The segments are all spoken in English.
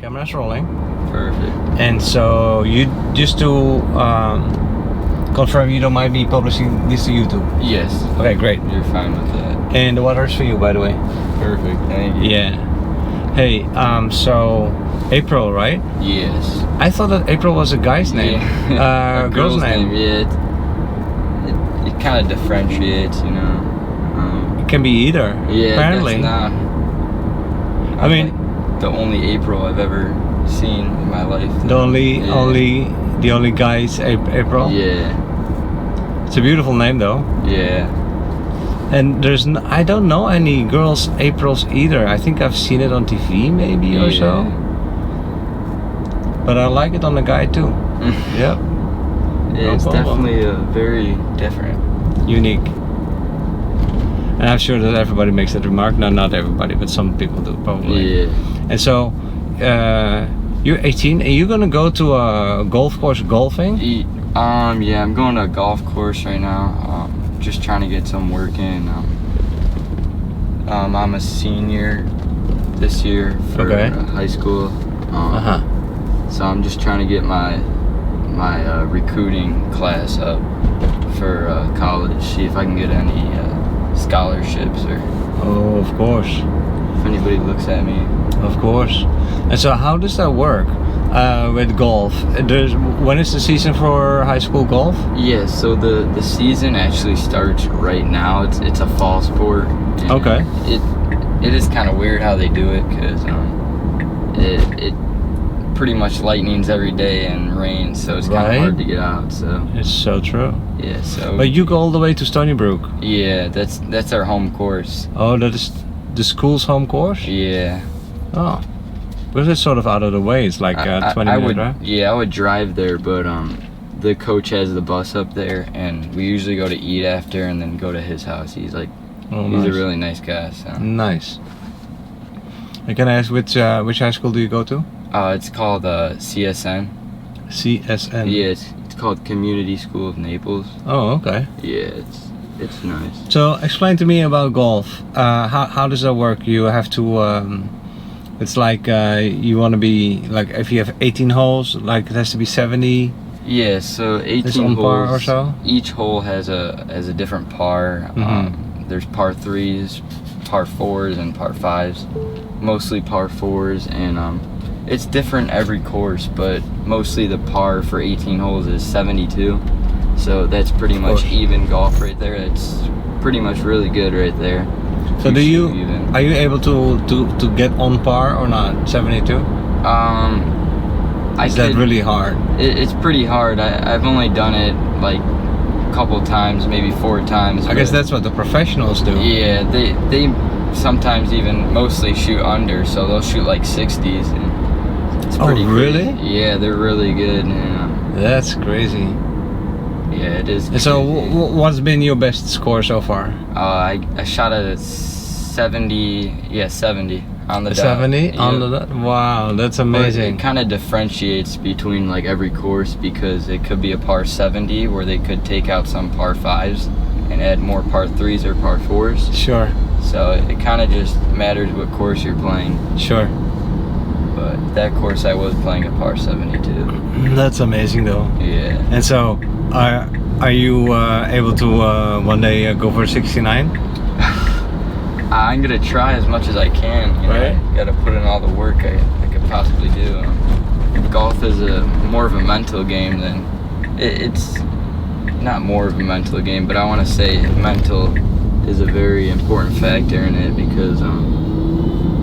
Camera's rolling. Perfect. And so you just to confirm you don't mind me publishing this to YouTube? Yes. Okay, great. You're fine with that. And the water's for you, by the way. Perfect. Thank you. Yeah. Hey, so April, right? Yes. I thought that April was a guy's name. Yeah. Girl's name. Yeah. It kind of differentiates, you know. It can be either. Yeah. Apparently. That's not. I mean, like the only April I've ever seen in my life. the only guy's April. Yeah. It's a beautiful name, though. Yeah. And I don't know any girls Aprils either. I think I've seen it on TV maybe or so. But I like it on the guy too. Yep. Yeah, it's definitely very different. Unique. And I'm sure that everybody makes that remark. No, not everybody, but some people do probably. Yeah. And so, you're 18 and you're gonna go to a golf course golfing? Yeah, I'm going to a golf course right now. Just trying to get some work in. I'm a senior this year for high school. So I'm just trying to get my recruiting class up for college. See if I can get any scholarships or. Oh, of course. If anybody looks at me. Of course. And so how does that work with golf? When is the season for high school golf? Yeah, so the season actually starts right now. It's a fall sport. Okay. It is kind of weird how they do it because it pretty much lightnings every day and rains, so it's kind of hard to get out. So it's so true. Yeah. So. But you go all the way to Stony Brook. Yeah, that's our home course. Oh, that is the school's home course? Yeah. Oh. But it's sort of out of the way. It's like 20-minute drive? Yeah, I would drive there, but the coach has the bus up there, and we usually go to eat after and then go to his house. He's a really nice guy. So. Nice. And can I ask which high school do you go to? It's called CSN. CSN? Yeah, it's called Community School of Naples. Oh, okay. Yeah, it's nice. So explain to me about golf. How does that work? You have to it's like you want to be like if you have 18 holes, like it has to be 70. Yeah, so 18 it's on holes. Par or so. Each hole has a different par. There's par 3s, par 4s, and par 5s. Mostly par 4s, and it's different every course, but mostly the par for 18 holes is 72. So that's pretty much even golf right there. It's pretty much really good right there. So are you able to get on par or not? 72? Is that really hard? It's pretty hard. I've only done it like a couple times, maybe 4 times. I guess that's what the professionals do. Yeah, they sometimes even mostly shoot under, so they'll shoot like 60s. And it's pretty really? Crazy. Yeah, they're really good. That's crazy. Yeah, it is. And so, what's been your best score so far? I shot at 70. Yeah, 70 on the 70 on the dot. Wow, that's amazing. But it kind of differentiates between like every course because it could be a par 70 where they could take out some par 5s and add more par 3s or par 4s. Sure. So it kind of just matters what course you're playing. Sure. But that course I was playing a par 72. That's amazing though. Yeah. And so, are you able to one day go for 69? I'm gonna try as much as I can. You know, I gotta put in all the work I could possibly do. Golf is more of a mental game than it's not more of a mental game, but I want to say mental is a very important factor in it because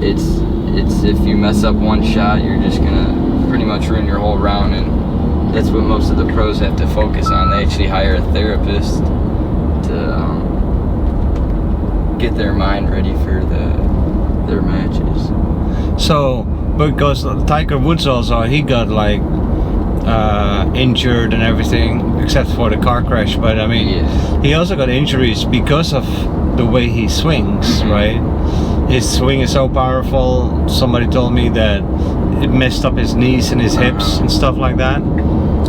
it's if you mess up one shot, you're just gonna pretty much ruin your whole round, and that's what most of the pros have to focus on. They actually hire a therapist to get their mind ready for their matches. So, because Tiger Woods also, he got like injured and everything except for the car crash, but I mean he also got injuries because of the way he swings, right? His swing is so powerful. Somebody told me that it messed up his knees and his hips and stuff like that.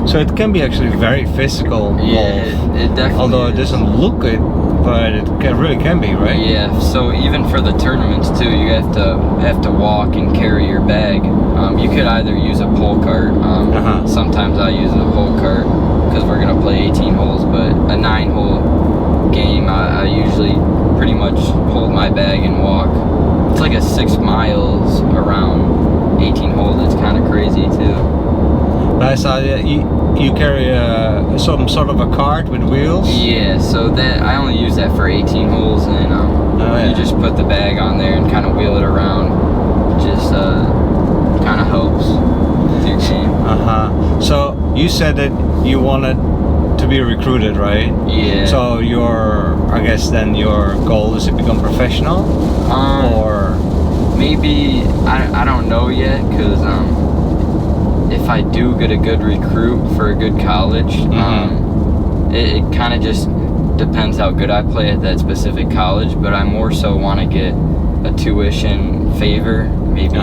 So it can be actually very physical golf. It definitely although it doesn't look it, but it really can be, right? Yeah, so even for the tournaments too, you have to walk and carry your bag. You could either use a pole cart. Sometimes I use a pole cart because we're gonna play 18 holes, but a 9-hole game, I usually pretty much hold my bag and walk. It's like a 6 miles around 18 holes. It's kind of crazy too. I saw you carry some sort of a cart with wheels. Yeah, so that I only use that for 18 holes, and you just put the bag on there and kind of wheel it around. Just kind of helps with your game. So you said that you wanted to be recruited, right? Yeah. So I guess then your goal is to become professional, or maybe I don't know yet, because if I do get a good recruit for a good college, it kind of just depends how good I play at that specific college. But I more so want to get a tuition favor, maybe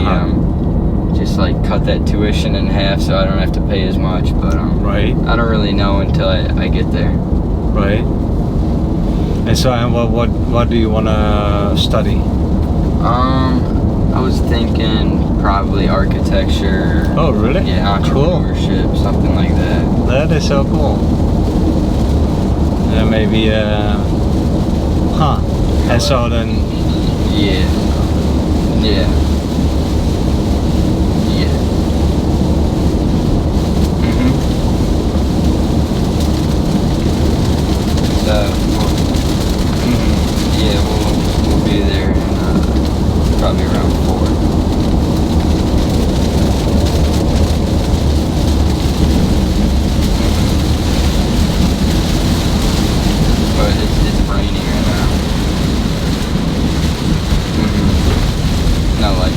just like cut that tuition in half so I don't have to pay as much. But right. I don't really know until I get there. Right. And so, what do you want to study? I was thinking probably architecture. Oh, really? Yeah, entrepreneurship, cool. Something like that. That is so cool. Maybe, And so then. Yeah. Yeah. We'll be there in probably around 4. But it's raining right now. Not like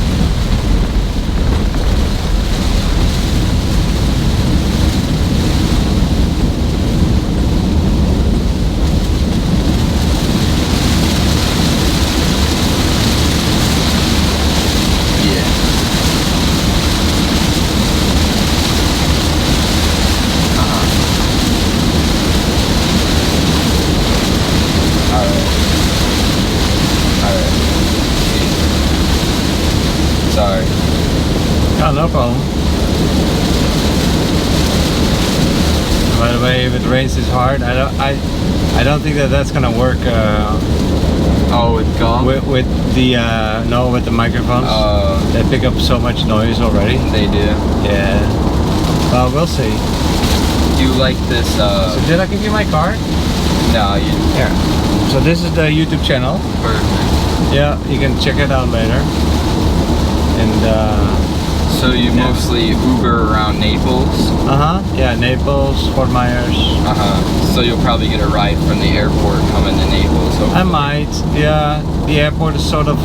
sorry. Oh, no problem. By the way, if it rains this hard, I don't think that's gonna work. With golf? With the with the microphones. They pick up so much noise already. They do. Yeah. Well, we'll see. Do you like this? So did I give you my card? No, you. Here. So this is the YouTube channel. Perfect. Yeah, you can check it out later. And so you mostly Uber around Naples? Yeah, Naples, Fort Myers. So you'll probably get a ride from the airport coming to Naples, hopefully. I might. Yeah, the airport is sort of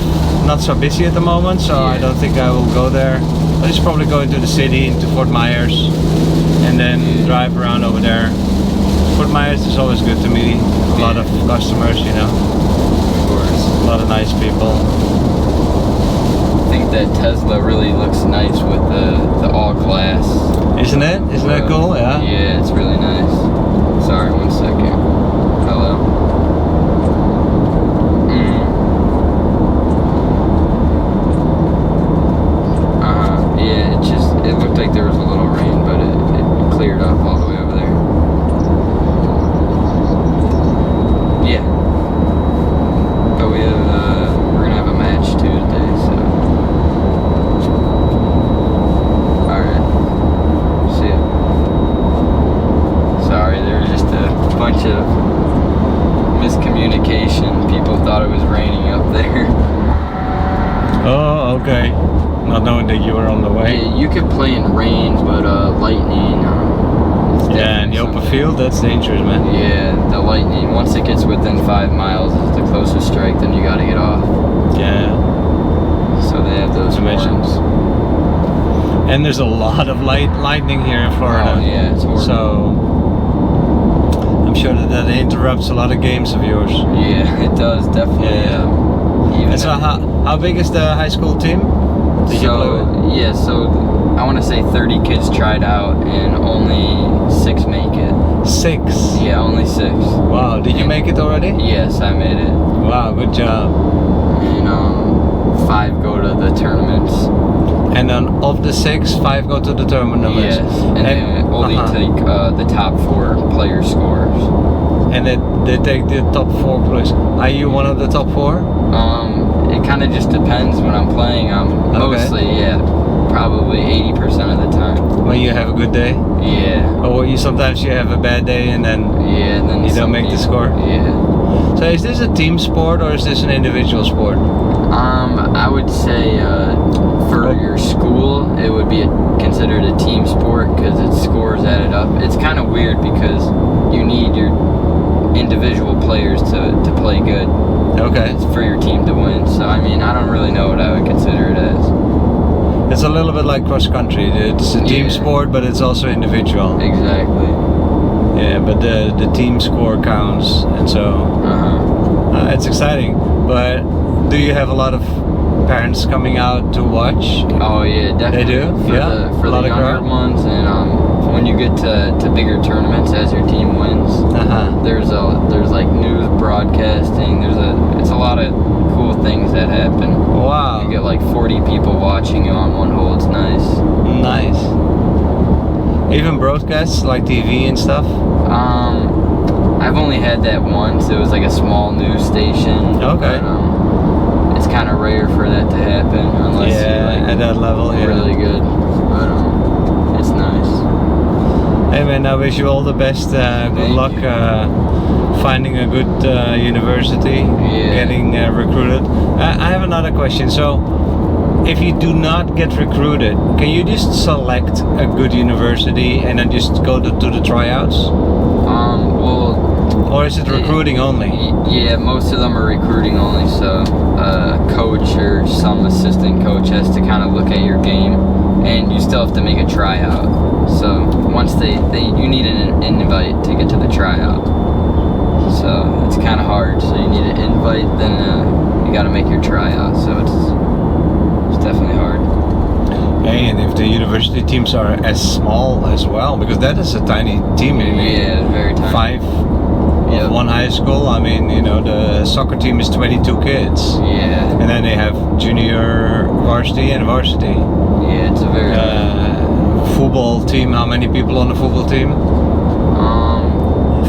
not so busy at the moment, so I don't think I will go there. I'll just probably go into the city, into Fort Myers, and then drive around over there. Fort Myers is always good to me. A lot of customers, you know. Of course. A lot of nice people. I think that Tesla really looks nice with the all glass. Isn't it? Isn't that cool? Yeah. Yeah, it's really nice. Sorry, 1 second. Hello. Yeah, it looked like there was a little rain, but it cleared up all the way over there. Yeah. But we're gonna have a match too today, so. Alright. See ya. Sorry, there was just a bunch of miscommunication. People thought it was raining up there. Oh, okay. Not knowing that you were on the way. Yeah, you could play in rain, but lightning. Yeah, in the open field, that's dangerous, man. Yeah, the lightning. Once it gets within 5 miles, is the closest strike. Then you got to get off. Yeah. So they have those warnings. And there's a lot of lightning here in Florida. Oh yeah, it's horrible. So I'm sure that interrupts a lot of games of yours. Yeah, it does definitely. Yeah. And so how big is the high school team? So I want to say 30 kids tried out and only 6 make it. 6? Yeah, only 6. Wow, did you make it already? Yes, I made it. Wow, good job. And 5 go to the tournaments. And then of the 6, 5 go to the tournament. Yes, and they only take the top 4 player scores. And they take the top 4 players. Are you one of the top 4? It kind of just depends when I'm playing. Mostly, probably 80% of the time. When you have a good day? Yeah. Or sometimes you have a bad day and then you don't make the score? Yeah. So is this a team sport or is this an individual sport? I would say for your school, it would be considered a team sport because it's scores added up. It's kind of weird because you need your individual players to play good. Okay. For your team to win. So, I mean, I don't really know what I would consider it as. It's a little bit like cross country. It's a team sport, but it's also individual. Exactly. Yeah, but the team score counts, and so it's exciting. But do you have a lot of parents coming out to watch? Oh yeah, definitely. They do. For the younger ones, and when you get to bigger tournaments as your team wins, there's like news broadcasting. It's a lot of cool things that happen. Wow. You get like 40 people watching you on one hole. It's nice. Nice. Even broadcasts like TV and stuff? I've only had that once. It was like a small news station. Okay. But, it's kind of rare for that to happen unless you're like at that level, really good. But it's nice. Hey man, I wish you all the best. Good luck finding a good university, getting recruited. I have another question. So, if you do not get recruited, can you just select a good university and then just go to the tryouts? Or is it recruiting only? Yeah, most of them are recruiting only. So, a coach or some assistant coach has to kind of look at your game, and you still have to make a tryout. So once you need an invite to get to the tryout. So it's kind of hard. So you need an invite, then you got to make your tryout. So it's definitely hard. Hey, and if the university teams are as small as well, because that is a tiny team. Yeah, very tiny. 5 of one high school. I mean, the soccer team is 22 kids. Yeah. And then they have junior varsity and varsity. Yeah, it's a very football team. How many people on the football team?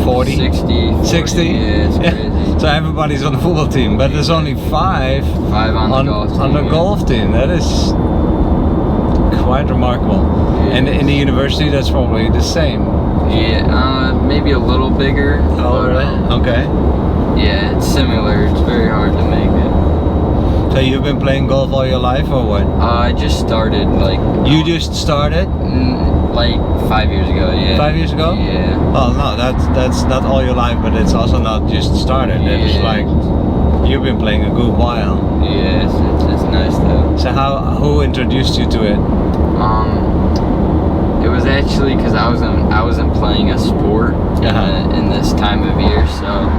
40? 60? Yeah, it's crazy. So everybody's on the football team, but there's only 5 on the golf team. On the golf team. That is quite remarkable. Yeah. And in the university, that's probably the same. Yeah, maybe a little bigger. Oh, really? Okay. Yeah, it's similar. It's very hard to make it. So you've been playing golf all your life, or what? I just started, You just started? Like 5 years ago, yeah. 5 years ago? Yeah. Oh no, that's not all your life, but it's also not just started. Yeah. It's like you've been playing a good while. Yeah, it's nice though. So who introduced you to it? It was actually because I wasn't playing a sport in this time of year, so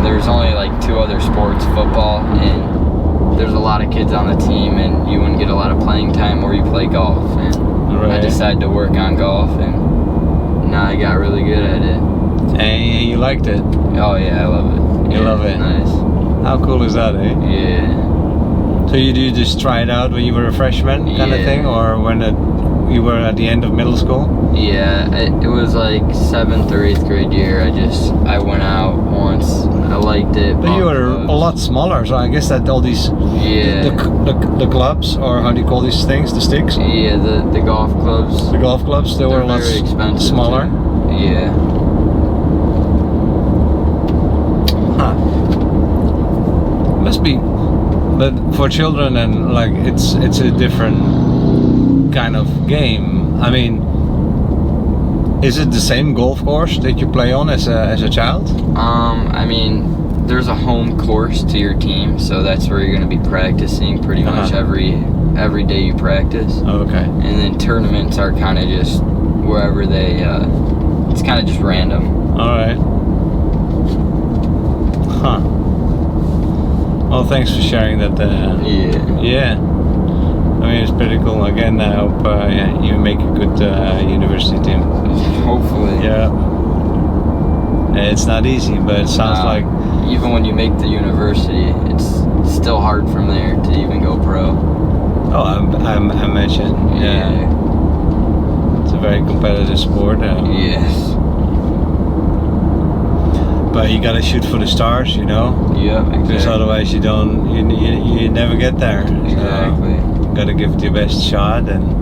there's only like 2 other sports, football, and there's a lot of kids on the team, and you wouldn't get a lot of playing time, or you play golf. And I decided to work on golf, and now I got really good at it. And you liked it? Oh yeah, I love it. You love it? Nice. How cool is that, eh? Yeah. So you just try it out when you were a freshman kind of thing, or when you were at the end of middle school? Yeah, it was like 7th or 8th grade year. I went out once. I liked it. But you were a lot smaller, so I guess that all these the clubs, or how do you call these things? The sticks? Yeah, the golf clubs. The golf clubs, they were a lot smaller. Too. Yeah. Huh. Must be, but for children and it's a different kind of game. I mean, is it the same golf course that you play on as a child? I mean, there's a home course to your team, so that's where you're going to be practicing pretty much every day you practice. Okay. And then tournaments are kind of just wherever they. It's kind of just random. All right. Huh. Well, thanks for sharing that. Yeah. I mean, it's pretty cool. Again, I hope you make a good university team. Hopefully. Yeah. It's not easy, but it sounds like... Even when you make the university, it's still hard from there to even go pro. Oh, I imagine. Yeah. It's a very competitive sport. Yes. But you gotta shoot for the stars, you know. Yeah, exactly. Because otherwise you never get there. Exactly. So gotta give it your best shot, and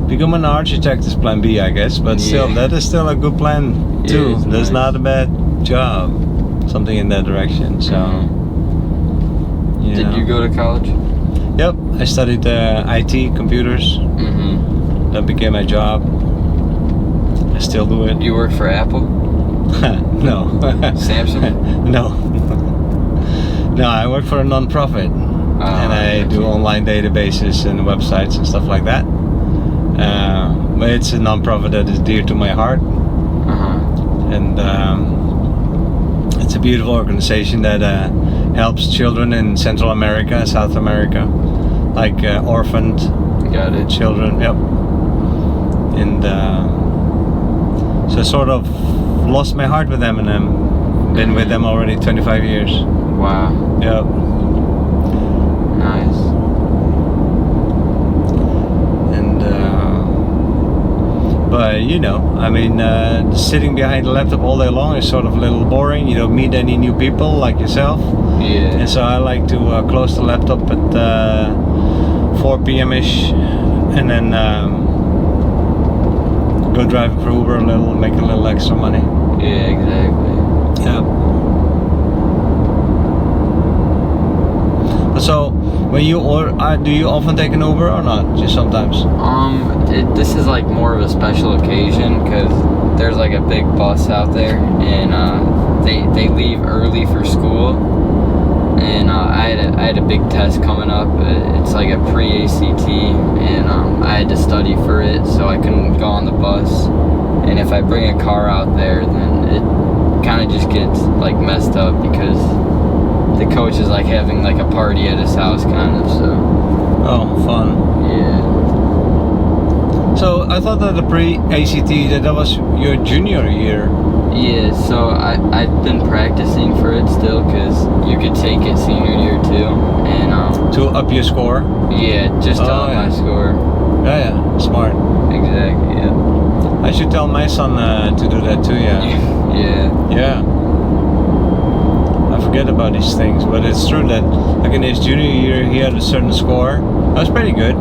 become an architect is plan B, I guess. But still, that is still a good plan too. That's nice. not a bad job. Something in that direction. So. Did you go to college? Yep, I studied IT, computers. Mm-hmm. That became my job. I still do it. You work for Apple? No. Samsung? No. No, I work for a non-profit. And I do online databases and websites and stuff like that. But it's a non-profit that is dear to my heart. And it's a beautiful organization that helps children in Central America, South America, like orphaned children. Yep. And so I sort of lost my heart with them, and I've been with them already 25 years. Wow. Yep. Nice. And but you know, I mean, sitting behind the laptop all day long is sort of a little boring. You don't meet any new people like yourself. Yeah. And so I like to close the laptop at 4 p.m.ish, and then go drive for Uber a little, make a little extra money. Yeah, exactly. Yeah. So, when you do you often take an Uber or not? Just sometimes. This is like more of a special occasion because there's like a big bus out there, and they leave early for school. And I had a big test coming up. It's like a pre-ACT, and I had to study for it, so I couldn't go on the bus. And if I bring a car out there, then it kind of just gets like messed up because the coach is like having like a party at his house, kind of. So. Oh, fun. Yeah. So I thought that the pre-ACT that was your junior year. Yeah, so I've been practicing for it still because you could take it senior year too, and to up your score. Yeah, just to up my score. Yeah, smart. Exactly. Yeah. I should tell my son to do that too. Yeah. Yeah. I forget about these things, but it's true that like in his junior year he had a certain score. That was pretty good.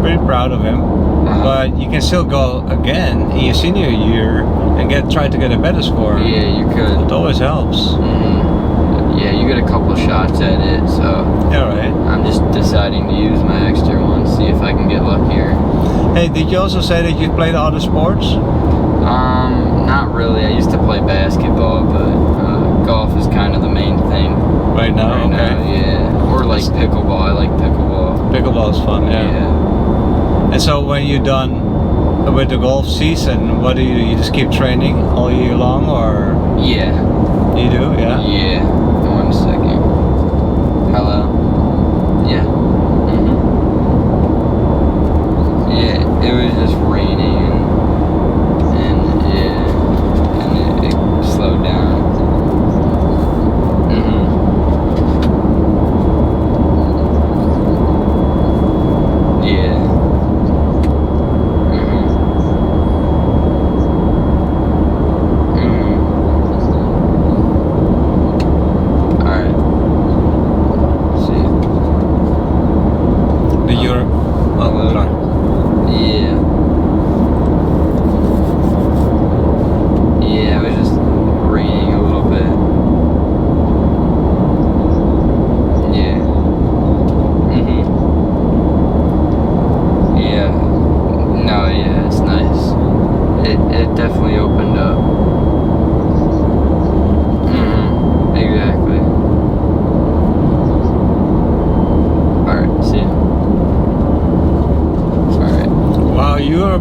Pretty proud of him. But you can still go again in your senior year and try to get a better score. Yeah, you could. It always helps. Mm-hmm. Yeah, you get a couple shots at it, so. Yeah, right. I'm just deciding to use my extra one, see if I can get luckier. Hey, did you also say that you played other sports? Not really. I used to play basketball, but golf is kind of the main thing. Right now, okay. Yeah. Or like pickleball. I like pickleball. Pickleball is fun, yeah. And so when you're done with the golf season, what do? You just keep training all year long, or? Yeah. You do, yeah? Yeah. 1 second. Hello? Yeah. Mm-hmm. Yeah, it was just raining and it slowed down. Mm-hmm. Yeah.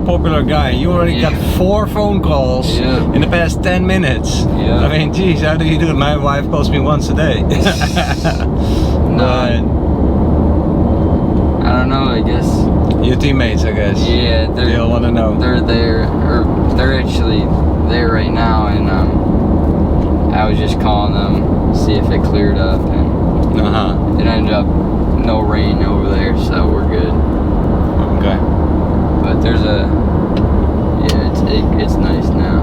Popular guy. You already got 4 phone calls in the past 10 minutes. I mean, geez, how do you do it? My wife calls me once a day. No, I don't know. I guess your teammates. I guess. Yeah, they all want to know. They're there, or they're actually there right now, and I was just calling them, see if it cleared up, and it ended up no rain over there, so we're good. Okay. But there's it's nice now,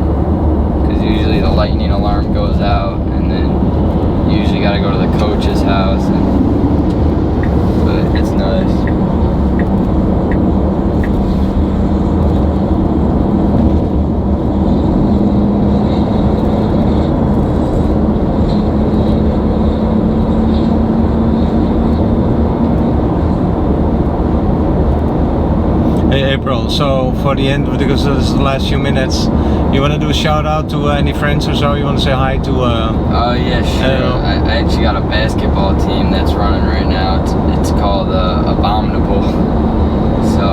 because usually the lightning alarm goes out, and then you usually got to go to the coach's house, but it's nice. April, so for the end, because this is the last few minutes, you want to do a shout out to any friends or so? You want to say hi to Oh yeah, sure. I actually got a basketball team that's running right now. It's called Abominable. So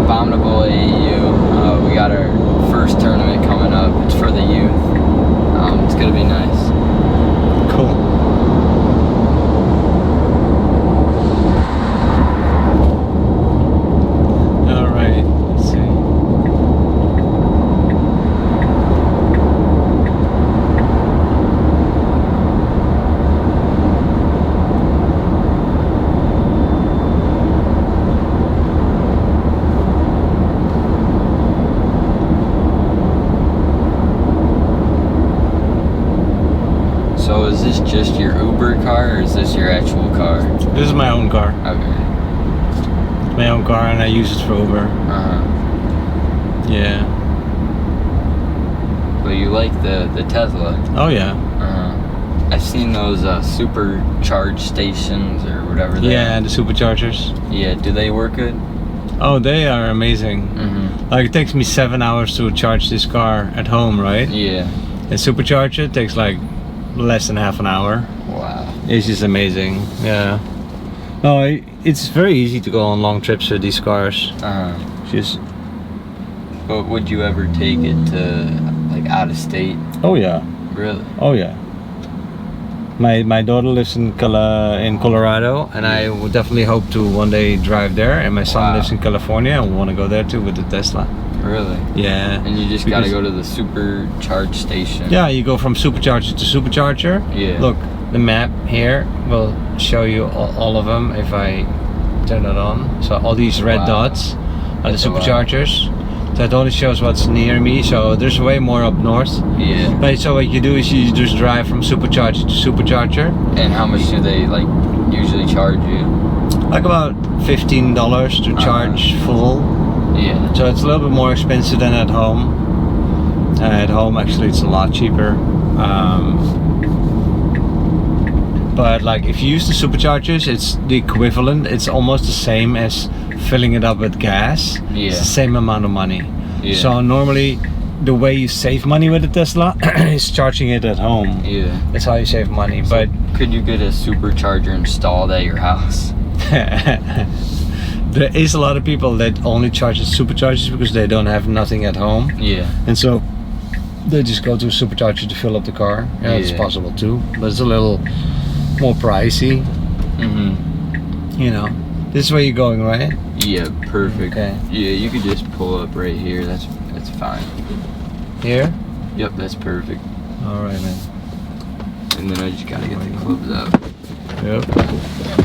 Abominable AAU. We got our first tournament coming up. It's for the youth. It's gonna be nice. Cool. So is this just your Uber car, or is this your actual car? This is my own car. Okay. My own car, and I use it for Uber. Yeah. Well, you like the Tesla? Oh yeah. I've seen those supercharge stations or whatever. Yeah, the superchargers. Yeah. Do they work good? Oh, they are amazing. Like it takes me 7 hours to charge this car at home, right? Yeah. And supercharger takes like less than half an hour. Wow. It's just amazing. Yeah. No, it's very easy to go on long trips with these cars. Just. But would you ever take it to like out of state? Oh yeah. Really? Oh yeah. My daughter lives in Colorado, and I would definitely hope to one day drive there. And my son lives in California, and we want to go there too with the Tesla. Really? Yeah. And you just gotta go to the supercharge station. Yeah, you go from supercharger to supercharger. Yeah. Look, the map here will show you all of them if I turn it on. So all these red dots are the superchargers. So it only shows what's near me. So there's way more up north. Yeah. But so what you do is you just drive from supercharger to supercharger. And how much do they like usually charge you? Like about $15 to charge full. Yeah. So it's a little bit more expensive than at home. At home, actually, it's a lot cheaper. But like, if you use the superchargers, it's the equivalent. It's almost the same as filling it up with gas. Yeah. It's the same amount of money. Yeah. So normally, the way you save money with a Tesla is charging it at home. Yeah. That's how you save money. So but could you get a supercharger installed at your house? There is a lot of people that only charge the superchargers because they don't have nothing at home. Yeah. And so they just go to a supercharger to fill up the car. Yeah, it's possible too, but it's a little more pricey. You know, this is where you're going, right? Yeah, perfect. Okay. Yeah, you could just pull up right here. That's fine. Here? Yep, that's perfect. All right, man. And then I just gotta get the clubs out. Yep.